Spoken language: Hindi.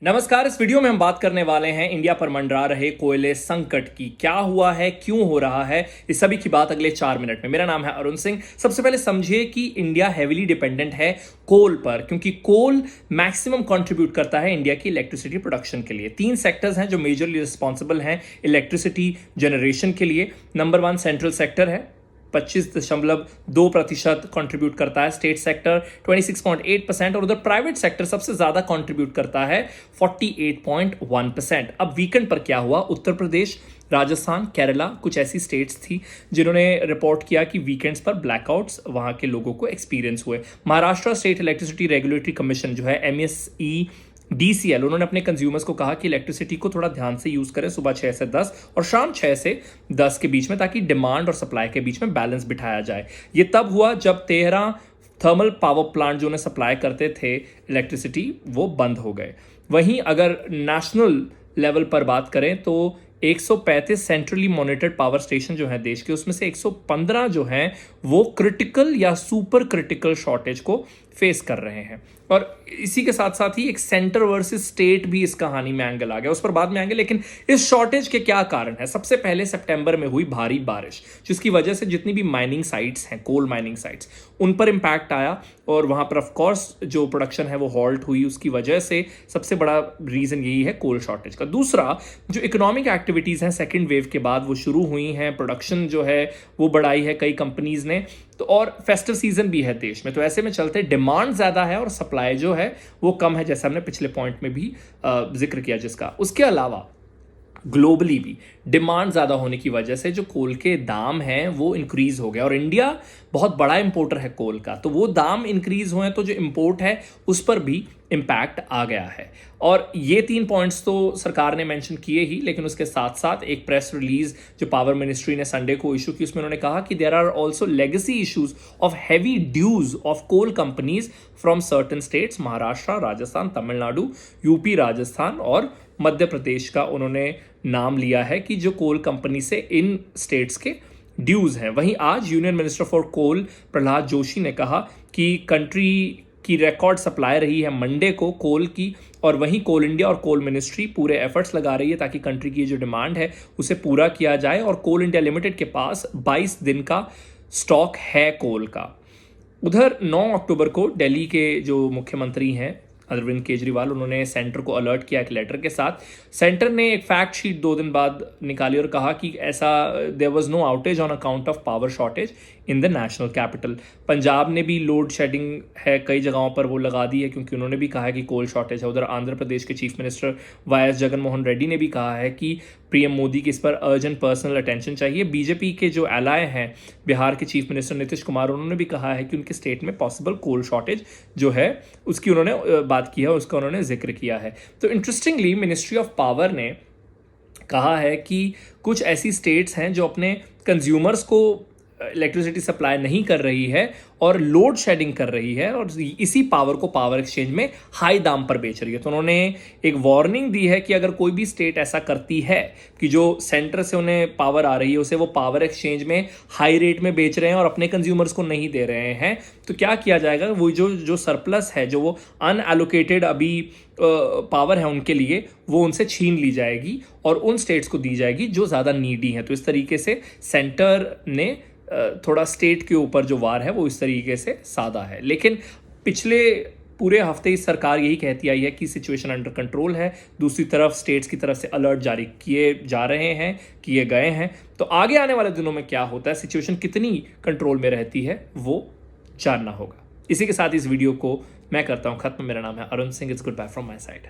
नमस्कार। इस वीडियो में हम बात करने वाले हैं इंडिया पर मंडरा रहे कोयले संकट की। क्या हुआ है, क्यों हो रहा है, इस सभी की बात अगले 4 मिनट में। मेरा नाम है अरुण सिंह। सबसे पहले समझिए कि इंडिया हेवीली डिपेंडेंट है कोल पर, क्योंकि कोल मैक्सिमम कंट्रीब्यूट करता है इंडिया की इलेक्ट्रिसिटी प्रोडक्शन के लिए। 3 सेक्टर्स हैं जो मेजरली रिस्पॉन्सिबल हैं इलेक्ट्रिसिटी जनरेशन के लिए। नंबर 1 सेंट्रल सेक्टर है, 25.2% कंट्रीब्यूट करता है। स्टेट सेक्टर 26.8% और उधर प्राइवेट सेक्टर सबसे ज्यादा कंट्रीब्यूट करता है 48.1%। अब वीकेंड पर क्या हुआ, उत्तर प्रदेश, राजस्थान, केरला, कुछ ऐसी स्टेट्स थी जिन्होंने रिपोर्ट किया कि वीकेंड्स पर ब्लैकआउट्स वहां के लोगों को एक्सपीरियंस हुए। Maharashtra state electricity regulatory commission जो है MSE DCL, उन्होंने अपने कंज्यूमर्स को कहा कि इलेक्ट्रिसिटी को थोड़ा ध्यान से यूज करें सुबह 6 से 10 और शाम 6 से 10 के बीच में, ताकि डिमांड और सप्लाई के बीच में बैलेंस बिठाया जाए। ये तब हुआ जब 13 थर्मल पावर प्लांट जो उन्हें सप्लाई करते थे इलेक्ट्रिसिटी, वो बंद हो गए। वहीं अगर नेशनल लेवल पर बात करें तो 135 सेंट्रली मॉनिटर्ड पावर स्टेशन जो है देश के, उसमें से 115 जो हैं वो क्रिटिकल या सुपर क्रिटिकल शॉर्टेज को फेस कर रहे हैं। और इसी के साथ साथ ही एक सेंटर वर्सेस स्टेट भी इस कहानी में एंगल आ गया, उस पर बाद में आएंगे। लेकिन इस शॉर्टेज के क्या कारण है? सबसे पहले सितंबर में हुई भारी बारिश, जिसकी वजह से जितनी भी माइनिंग साइट्स हैं, कोल माइनिंग साइट्स, उन पर इंपैक्ट आया और वहां पर ऑफ कोर्स जो प्रोडक्शन है वो हॉल्ट हुई। उसकी वजह से सबसे बड़ा रीजन यही है कोल शॉर्टेज का। दूसरा, जो इकोनॉमिक एक्टिविटीज हैं सेकेंड वेव के बाद वो शुरू हुई हैं, प्रोडक्शन जो है वो बढ़ाई है कई कंपनीज ने, तो और फेस्टिव सीजन भी है देश में, तो ऐसे में चलते डिमांड ज्यादा है और सप्लाई जो है वो कम है, जैसा हमने पिछले पॉइंट में भी जिक्र किया जिसका। उसके अलावा ग्लोबली भी डिमांड ज्यादा होने की वजह से जो कोल के दाम हैं वो इंक्रीज हो गया, और इंडिया बहुत बड़ा इंपोर्टर है कोल का, तो वो दाम इंक्रीज हुए तो जो इंपोर्ट है उस पर भी इंपैक्ट आ गया है। और ये 3 पॉइंट्स तो सरकार ने मेंशन किए ही, लेकिन उसके साथ साथ एक प्रेस रिलीज जो पावर मिनिस्ट्री ने संडे को इशू की, उसमें उन्होंने कहा कि there are also legacy issues of heavy dues of coal companies from certain states, Maharashtra, Rajasthan, Tamil Nadu, UP, Rajasthan और मध्य प्रदेश का उन्होंने नाम लिया है कि जो कोल कंपनी से इन स्टेट्स के ड्यूज हैं। वहीं आज union minister for coal Prahlad Joshi ने कहा कि कंट्री की रिकॉर्ड सप्लाई रही है मंडे को कोल की, और वहीं कोल इंडिया और कोल मिनिस्ट्री पूरे एफर्ट्स लगा रही है ताकि कंट्री की जो डिमांड है उसे पूरा किया जाए। और कोल इंडिया लिमिटेड के पास 22 दिन का स्टॉक है कोल का। उधर 9 अक्टूबर को दिल्ली के जो मुख्यमंत्री हैं अरविंद केजरीवाल, उन्होंने सेंटर को अलर्ट किया एक लेटर के साथ। सेंटर ने एक फैक्ट शीट 2 दिन बाद निकाली और कहा कि ऐसा there was no outage on account of power shortage in the national capital. Punjab ने भी लोड शेडिंग है कई जगहों पर वो लगा दी है, क्योंकि उन्होंने भी कहा है कि कोल शॉर्टेज है। उधर आंध्र प्रदेश के chief minister YS Jaganmohan Reddy ने भी कहा है कि पीएम मोदी की इस पर अर्जेंट पर्सनल अटेंशन चाहिए। बीजेपी के जो एलाय हैं बिहार के चीफ मिनिस्टर नीतीश कुमार, उन्होंने भी कहा है कि उनके स्टेट में पॉसिबल कोल शॉर्टेज जो है उसकी उन्होंने बात की है, उसका उन्होंने जिक्र किया है। तो इंटरेस्टिंगली मिनिस्ट्री ऑफ पावर ने कहा है कि कुछ ऐसी स्टेट्स हैं जो अपने कंज्यूमर्स को इलेक्ट्रिसिटी सप्लाई नहीं कर रही है और लोड शेडिंग कर रही है, और इसी पावर को पावर एक्सचेंज में हाई दाम पर बेच रही है। तो उन्होंने एक वार्निंग दी है कि अगर कोई भी स्टेट ऐसा करती है कि जो सेंटर से उन्हें पावर आ रही है उसे वो पावर एक्सचेंज में हाई रेट में बेच रहे हैं और अपने कंज्यूमर्स को नहीं दे रहे हैं, तो क्या किया जाएगा, वो जो सरप्लस है, जो वो अनएलोकेटेड अभी पावर है उनके लिए, वो उनसे छीन ली जाएगी और उन स्टेट्स को दी जाएगी जो ज़्यादा नीडी हैं। तो इस तरीके से सेंटर ने थोड़ा स्टेट के ऊपर जो वार है वो इस तरीके से साधा है। लेकिन पिछले पूरे हफ्ते ही सरकार यही कहती आई है कि सिचुएशन अंडर कंट्रोल है। दूसरी तरफ स्टेट्स की तरफ से अलर्ट जारी किए जा रहे हैं, किए गए हैं। तो आगे आने वाले दिनों में क्या होता है, सिचुएशन कितनी कंट्रोल में रहती है, वो जानना होगा। इसी के साथ इस वीडियो को मैं करता हूं खत्म। मेरा नाम है Arun Singh. It's goodbye from my side.